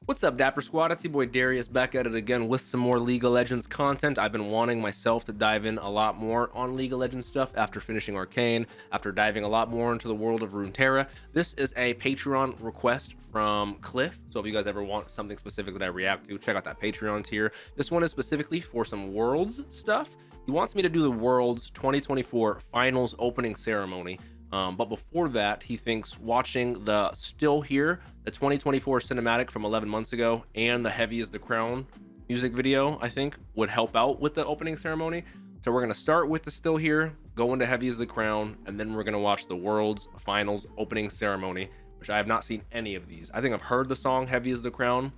What's up, Dapper Squad? It's your boy Darius back at it again with some more League of Legends content. I've been wanting myself to dive in a lot more on League of Legends stuff after finishing Arcane, after diving a lot more into the world of Runeterra. This is a Patreon request from Cliff. So if you guys ever want something specific that I react to, check out that Patreon tier. This one is specifically for some Worlds stuff. He wants me to do the Worlds 2024 Finals opening ceremony. But before that, he thinks watching the Still Here, the 2024 cinematic from 11 months ago, and the Heavy is the Crown music video, I think, would help out with the opening ceremony. So we're going to start with the Still Here, go into Heavy is the Crown, and then we're going to watch the World's Finals opening ceremony, which I have not seen any of these. I think I've heard the song Heavy is the Crown,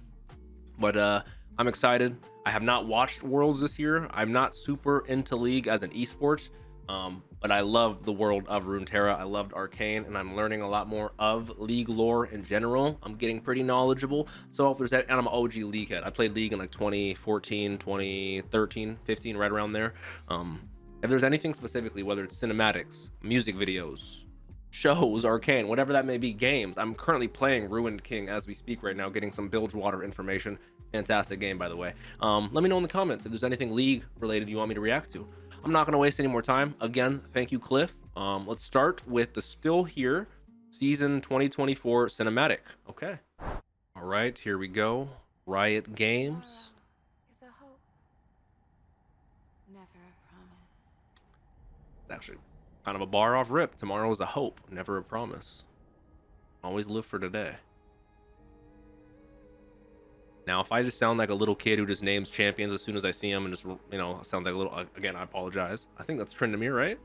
but I'm excited. I have not watched Worlds this year. I'm not super into League as an esport. But I love the world of Runeterra. I loved Arcane, and I'm learning a lot more of League lore in general. I'm getting pretty knowledgeable. So if there's that, and I'm an OG League head. I played League in like 2014, 2013, 15, right around there. If there's anything specifically, whether it's cinematics, music videos, shows, Arcane, whatever that may be, games. I'm currently playing Ruined King as we speak right now, getting some Bilgewater information. Fantastic game, by the way. Let me know in the comments if there's anything League related you want me to react to. I'm not going to waste any more time. Again, thank you, Cliff. Let's start with the Still Here season 2024 cinematic. Okay. All right, here we go. Riot Games. Is a hope. Never a promise. It's actually kind of a bar off rip. Tomorrow is a hope, never a promise. Always live for today. Now, if I just sound like a little kid who just names champions as soon as I see them and just, you know, sounds like a little, again, I apologize. I think that's Trendamere, right?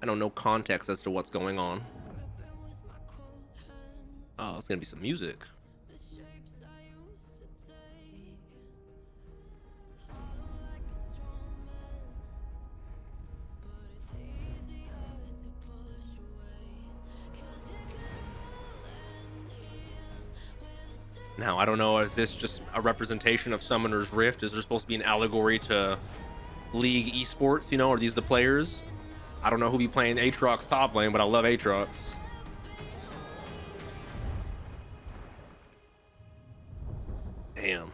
I don't know context as to what's going on. Oh, it's gonna be some music. Now, I don't know, is this just a representation of Summoner's Rift? Is there supposed to be an allegory to League esports, you know? Are these the players? I don't know who be playing Aatrox top lane, but I love Aatrox. Damn.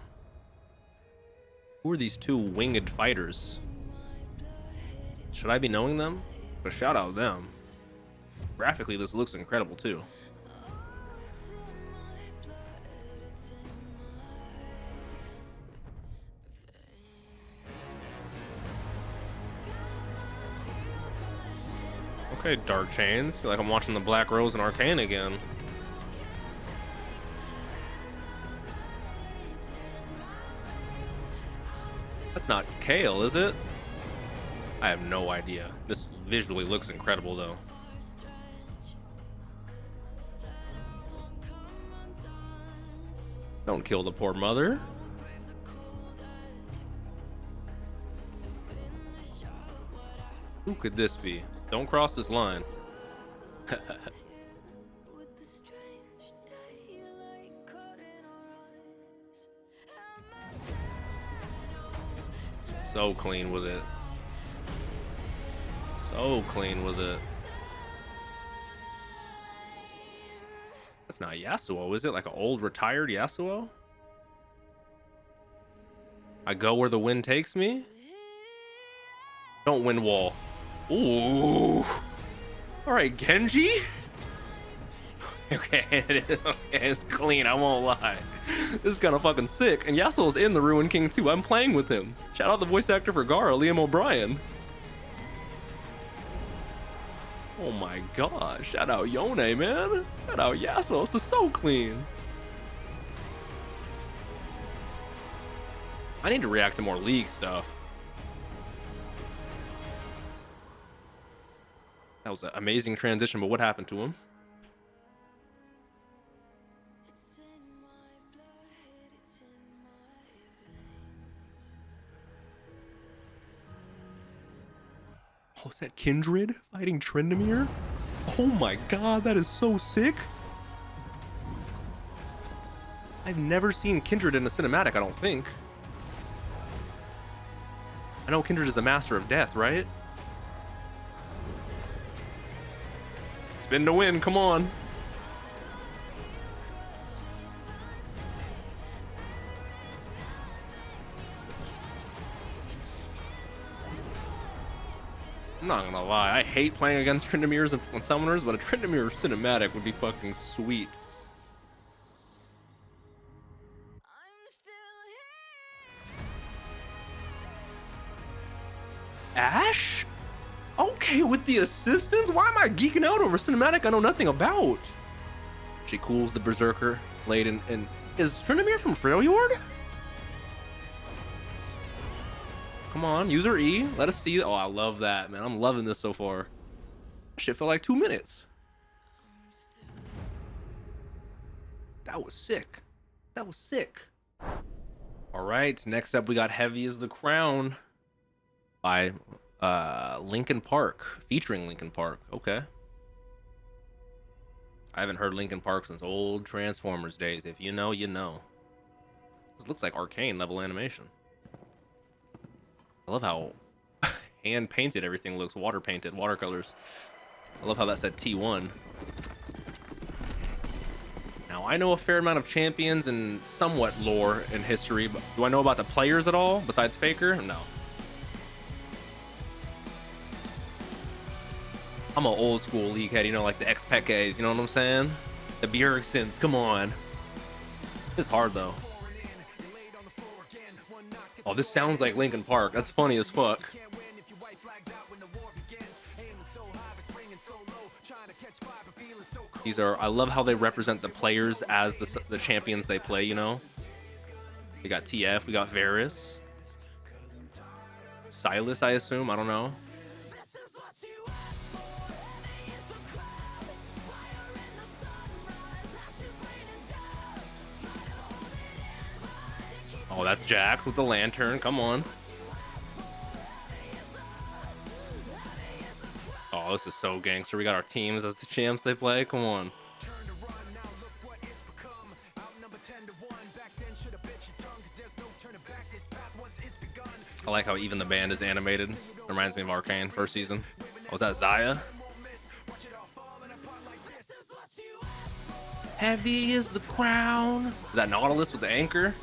Who are these two winged fighters? Should I be knowing them? But shout out them. Graphically, this looks incredible too. Okay, Dark Chains. Feel like I'm watching the Black Rose and Arcane again. That's not Kale, is it? I have no idea. This visually looks incredible, though. Don't kill the poor mother. Who could this be? Don't cross this line. So clean with it. So clean with it. That's not Yasuo, is it? Like an old retired Yasuo? I go where the wind takes me? Don't wind wall. Ooh. All right, Genji. Okay, it's clean. I won't lie. This is kind of fucking sick. And Yasuo's in the Ruined King too. I'm playing with him. Shout out the voice actor for Gara, Liam O'Brien. Oh my god. Shout out Yone, man. Shout out Yasuo. This is so clean. I need to react to more League stuff. That was an amazing transition, but what happened to him? Oh, is that Kindred fighting Trendamere? Oh my god, that is so sick. I've never seen Kindred in a cinematic, I don't think. I know Kindred is the master of death, right? Spin to win, come on. I'm not gonna lie, I hate playing against Tryndamirs and Summoners, but a Tryndamir cinematic would be fucking sweet. I'm still here. Ash? Okay, with the assistance? Why am I geeking out over cinematic I know nothing about? She cools the Berserker late in. Is Tryndamir from Freljord? Come on, use her E. Let us see. Oh, I love that, man. I'm loving this so far. Shit felt like 2 minutes. That was sick. That was sick. All right, next up we got Heavy as the Crown by Linkin Park, featuring Linkin Park. Okay. I haven't heard Linkin Park since old Transformers days. If you know, you know. This looks like Arcane level animation. I love how hand painted everything looks, water painted, watercolors. I love how that said T1. Now, I know a fair amount of champions and somewhat lore and history, but do I know about the players at all besides Faker? No. I'm an old school league head, you know, like the X-Pekes, you know what I'm saying? The Bjergsons, come on. It's hard though. Oh, this sounds like Linkin Park. That's funny as fuck. These are, I love how they represent the players as the champions they play, you know? We got TF, we got Varus. Silas, I assume, I don't know. Oh, that's Jax with the lantern. Come on. Oh, this is so gangster. We got our teams as the champs they play. Come on. I like how even the band is animated. Reminds me of Arcane first season. Oh, was that Zaya? Heavy is the crown. Is that Nautilus with the anchor?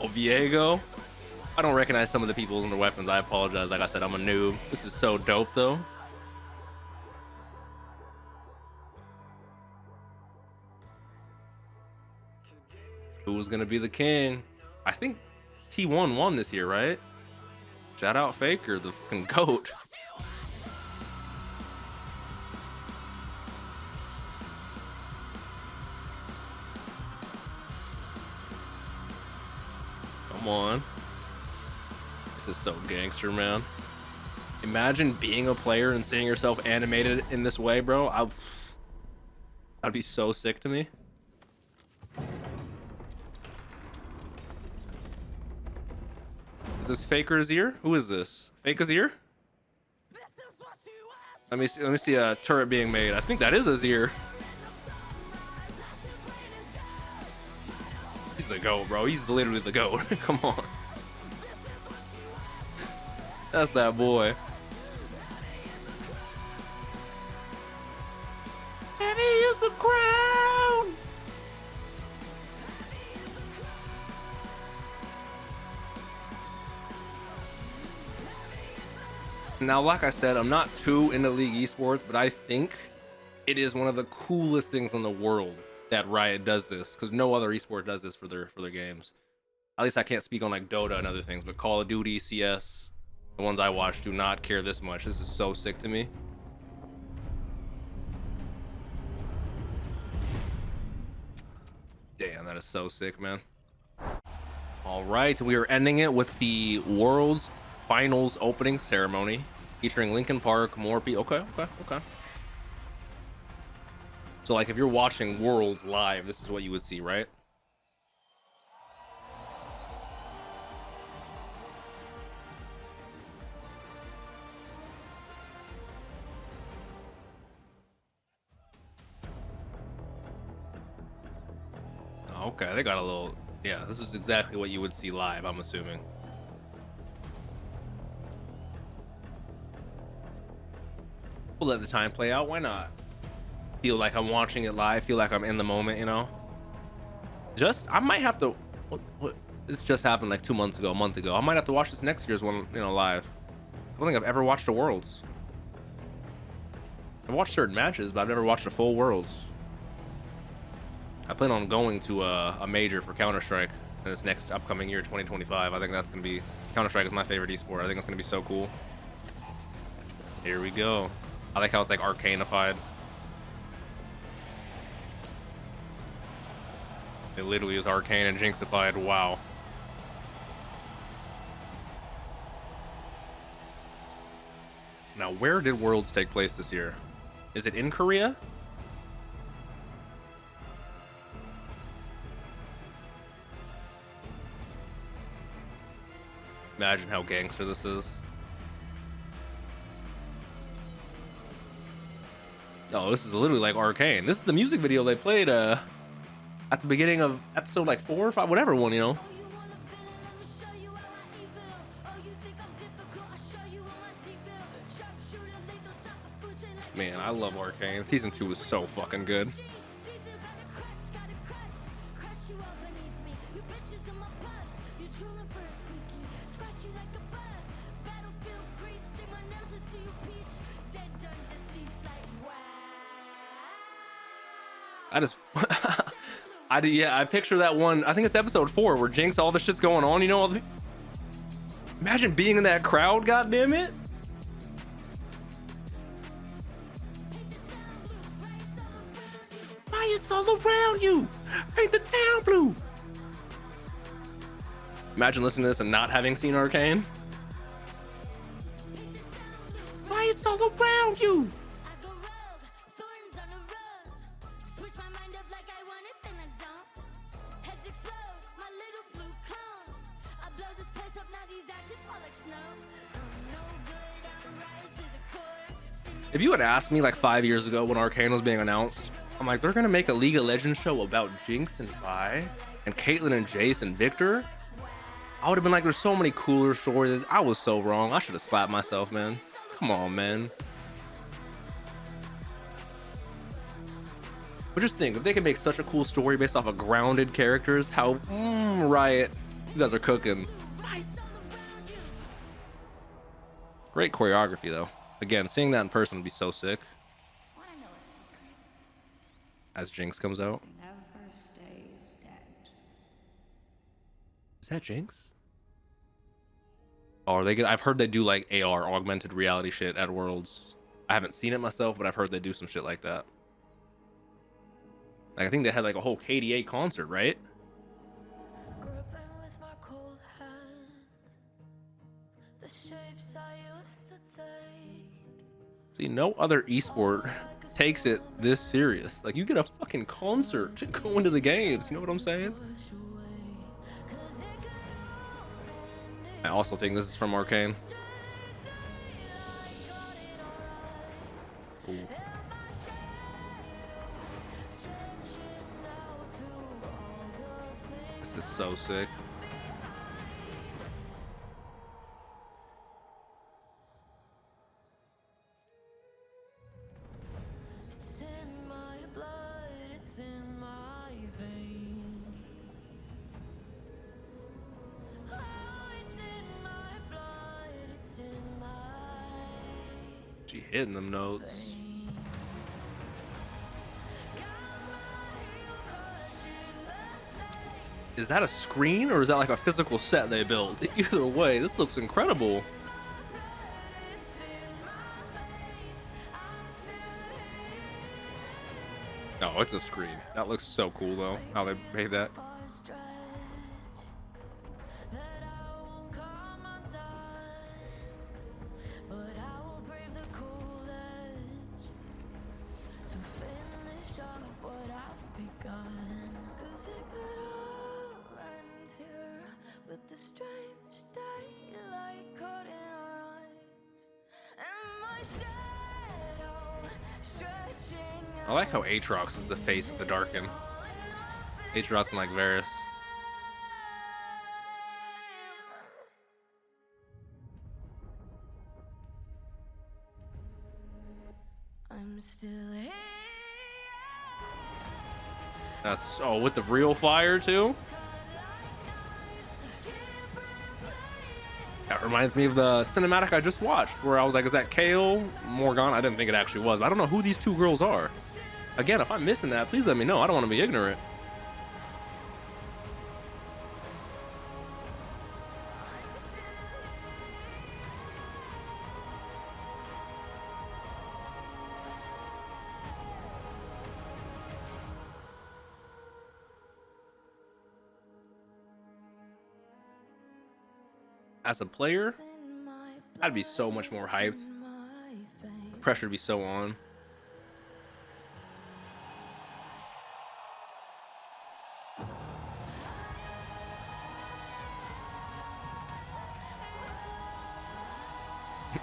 Oh, Viego. I don't recognize some of the people and their weapons. I apologize. Like I said, I'm a noob. This is so dope, though. Who's gonna be the king? I think T1 won this year, right? Shout out Faker, the fucking GOAT. Come on. This is so gangster, man. Imagine being a player and seeing yourself animated in this way, bro. That'd be so sick to me. Is this Faker Azir? Who is this? Fake Azir? Let me see a turret being made. I think that is Azir. He's the GOAT, bro. He's literally the GOAT. Come on. That's that boy. Heavy is the crown. Now, like I said, I'm not too into League esports, but I think it is one of the coolest things in the world that Riot does this, because no other esport does this for their games. At least I can't speak on like Dota and other things, but Call of Duty, CS, the ones I watch do not care this much. This is so sick to me. Damn, that is so sick, man. All right, we are ending it with the World's Finals opening ceremony featuring Linkin Park, more people. Okay. So like if you're watching Worlds live, this is what you would see, right? Okay, they got a little, yeah, this is exactly what you would see live, I'm assuming. We'll let the time play out, why not? Feel like I'm watching it live, feel like I'm in the moment, you know? I might have to, what? This just happened like 2 months ago, a month ago. I might have to watch this next year's one, you know, live. I don't think I've ever watched the Worlds. I've watched certain matches, but I've never watched the full Worlds. I plan on going to a major for Counter-Strike in this next upcoming year, 2025. I think that's going to be... Counter-Strike is my favorite esport. I think it's going to be so cool. Here we go. I like how it's like Arcanified. It literally is Arcane and Jinxified. Wow. Now, where did Worlds take place this year? Is it in Korea? Imagine how gangster this is. Oh, this is literally like Arcane. This is the music video they played at the beginning of episode like 4 or 5, whatever one, you know. Man, I love Arcane. Season 2 was so fucking good. I just I picture that one. I think it's episode 4 where Jinx, all the shit's going on, you know. Imagine being in that crowd, goddamn it. It's all around you. Paint the town blue. Imagine listening to this and not having seen Arcane. Why it's all around you. If you had asked me like 5 years ago when Arcane was being announced, I'm like, they're gonna make a League of Legends show about Jinx and Vi and Caitlyn and Jace and Victor. I would have been like, there's so many cooler stories. I was so wrong. I should have slapped myself, man. Come on, man. But just think, if they can make such a cool story based off of grounded characters, how Riot, you guys are cooking. Great choreography though. Again, seeing that in person would be so sick. As Jinx comes out. Is that Jinx? Oh, are they gonna... I've heard they do like AR, augmented reality shit at Worlds. I haven't seen it myself, but I've heard they do some shit like that. Like, I think they had like a whole KDA concert, right? See, no other esport takes it this serious. Like, you get a fucking concert to go into the games. You know what I'm saying? I also think this is from Arcane. Ooh. This is so sick. She hitting them notes. Is that a screen or is that like a physical set they built? Either way, this looks incredible. Oh, it's a screen. That looks so cool though, how they made that. I like how Aatrox is the face of the Darken. Aatrox and like Varus. I'm still here. That's with the real fire too. reminds me of the cinematic I just watched where I was like, is that Kale Morgan? I didn't think it actually was, but I don't know who these two girls are. Again, if I'm missing that, please let me know. I don't want to be ignorant. As a player, I'd be so much more hyped. The pressure would be so on.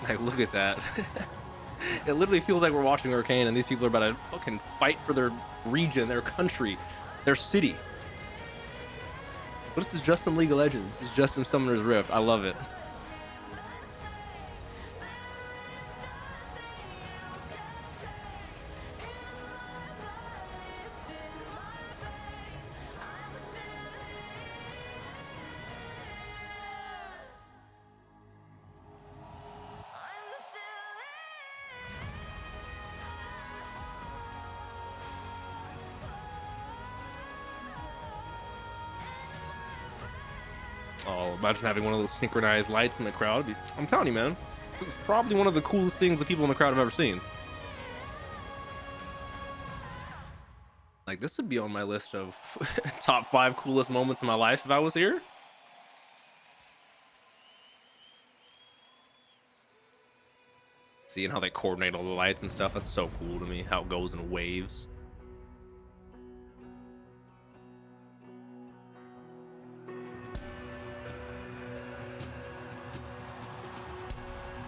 Like, look at that. It literally feels like we're watching Arcane and these people are about to fucking fight for their region, their country, their city. But this is just some League of Legends. This is just some Summoner's Rift. I love it. Oh, imagine having one of those synchronized lights in the crowd. I'm telling you, man, this is probably one of the coolest things the people in the crowd have ever seen. Like, this would be on my list of top 5 coolest moments in my life if I was here. Seeing how they coordinate all the lights and stuff, that's so cool to me, how it goes in waves.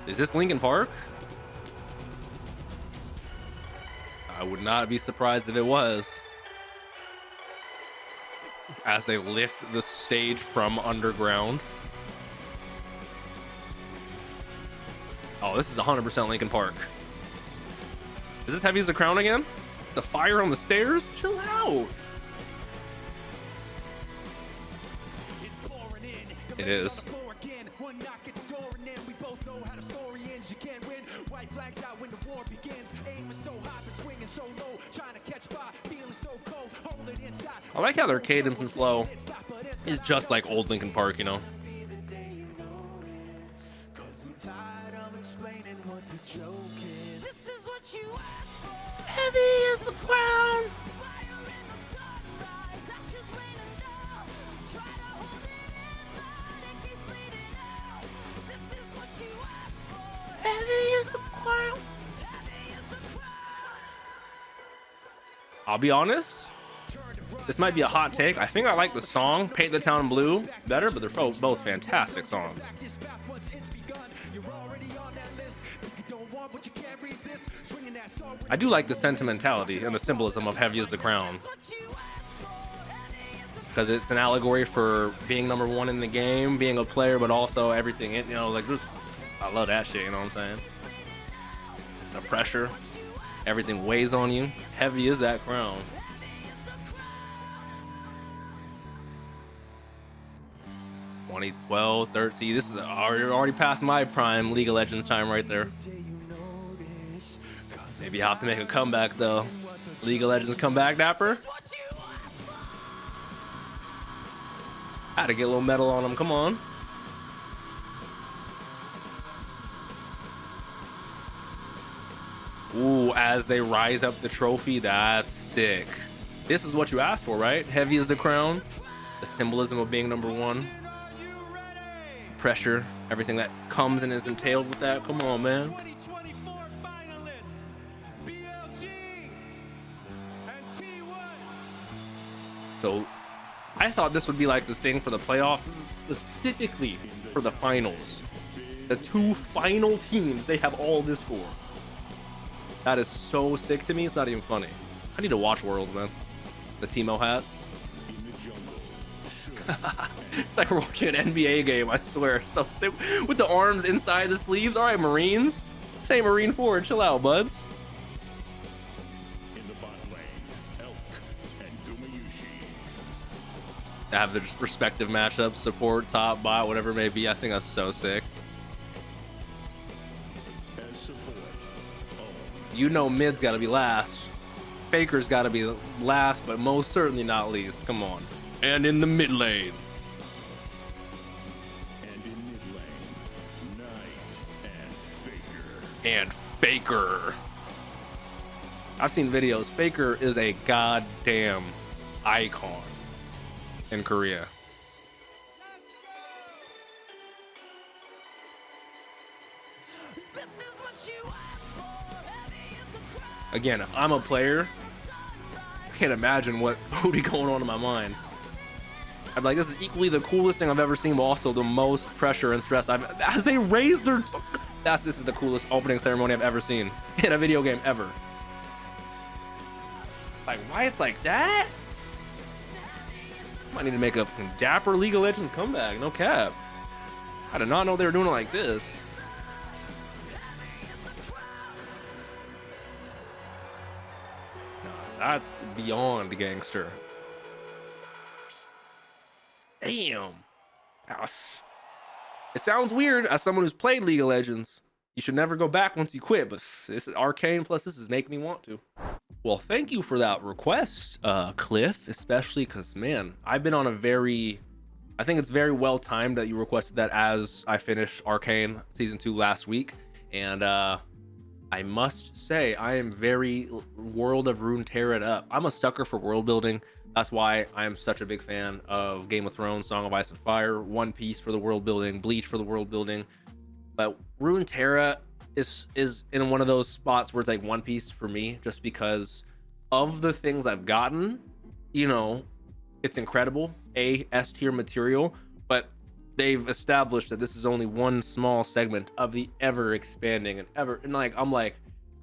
Is this Linkin Park? I would not be surprised if it was. As they lift the stage from underground. Oh, this is 100% Linkin Park. Is this Heavy as the Crown again? The fire on the stairs? Chill out. It is. I like how their cadence and flow is just like old Linkin Park, you know? Heavy is the crown. Heavy is the crown. I'll be honest, this might be a hot take. I think I like the song Paint the Town Blue better, but they're both fantastic songs. I do like the sentimentality and the symbolism of Heavy as the Crown, because it's an allegory for being number one in the game, being a player, but also everything, you know, like just, I love that shit, you know what I'm saying? The pressure, everything weighs on you. Heavy is that crown. (2012, 13). This is already past my prime League of Legends time right there. Maybe I'll have to make a comeback though. League of Legends comeback, Dapper. Had to get a little metal on them. Come on. Ooh, as they rise up the trophy, that's sick. This is what you asked for, right? Heavy as the crown. The symbolism of being number one. Pressure, everything that comes and is entailed with that. Come on, man. So I thought this would be like this thing for the playoffs. This is specifically for the finals. The 2 final teams they have all this for. That is so sick to me, it's not even funny. I need to watch Worlds, man. The Teemo hats. It's like we're watching an NBA game, I swear. So sick. With the arms inside the sleeves. All right, Marines. Say Marine forward, chill out, buds. Have the respective matchups, support, top, bot, whatever it may be. I think that's so sick. You know mid's got to be last. Faker's got to be last, but most certainly not least. Come on. And in the mid lane. And in mid lane, Knight and Faker. And Faker. I've seen videos. Faker is a goddamn icon in Korea. Again, if I'm a player, I can't imagine what would be going on in my mind. I'm like, this is equally the coolest thing I've ever seen, but also the most pressure and stress as they raise their. This is the coolest opening ceremony I've ever seen in a video game ever. Like, why it's like that? I need to make a Dapper League of Legends comeback. No cap. I did not know they were doing it like this. That's beyond gangster. Damn. Gosh. It sounds weird as someone who's played League of Legends. You should never go back once you quit, but this is Arcane, plus this is making me want to. Well, thank you for that request, Cliff, especially because, man, I've been on a I think it's very well timed that you requested that as I finished Arcane Season 2 last week. And I must say, I am very World of Runeterra up. I'm a sucker for world building. That's why I am such a big fan of Game of Thrones, Song of Ice and Fire, One Piece for the world building, Bleach for the world building. But Runeterra is in one of those spots where it's like One Piece for me, just because of the things I've gotten. You know, it's incredible, S tier material, but they've established that this is only one small segment of the ever expanding and like, I'm like,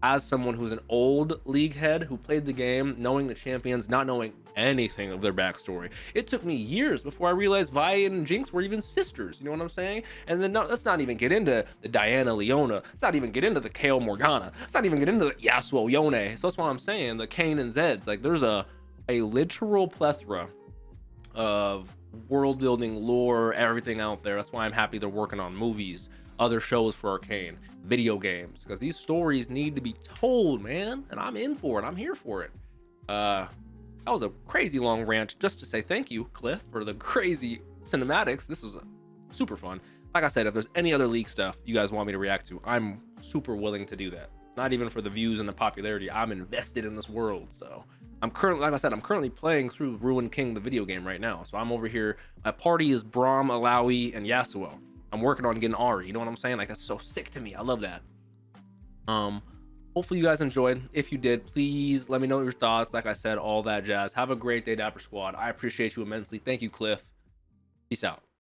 as someone who's an old league head who played the game, knowing the champions, not knowing anything of their backstory, it took me years before I realized Vi and Jinx were even sisters. You know what I'm saying? And then let's not even get into the Diana Leona. Let's not even get into the Kayle Morgana. Let's not even get into the Yasuo Yone. So that's why I'm saying the Kayn and Zeds. Like, there's a literal plethora of world building, lore, everything out there. That's why I'm happy they're working on movies, other shows for Arcane, video games, because these stories need to be told, man, and I'm in for it. I'm here for it. That was a crazy long rant just to say thank you, Cliff, for the crazy cinematics. This was super fun. Like I said, if there's any other league stuff you guys want me to react to, I'm super willing to do that. Not even for the views and the popularity. I'm invested in this world. So I'm currently, like I said, I'm currently playing through Ruin King, the video game right now. So I'm over here. My party is Braum, Alawi, and Yasuo. I'm working on getting Ari. You know what I'm saying? Like, that's so sick to me. I love that. Hopefully you guys enjoyed. If you did, please let me know your thoughts. Like I said, all that jazz. Have a great day, Dapper Squad. I appreciate you immensely. Thank you, Cliff. Peace out.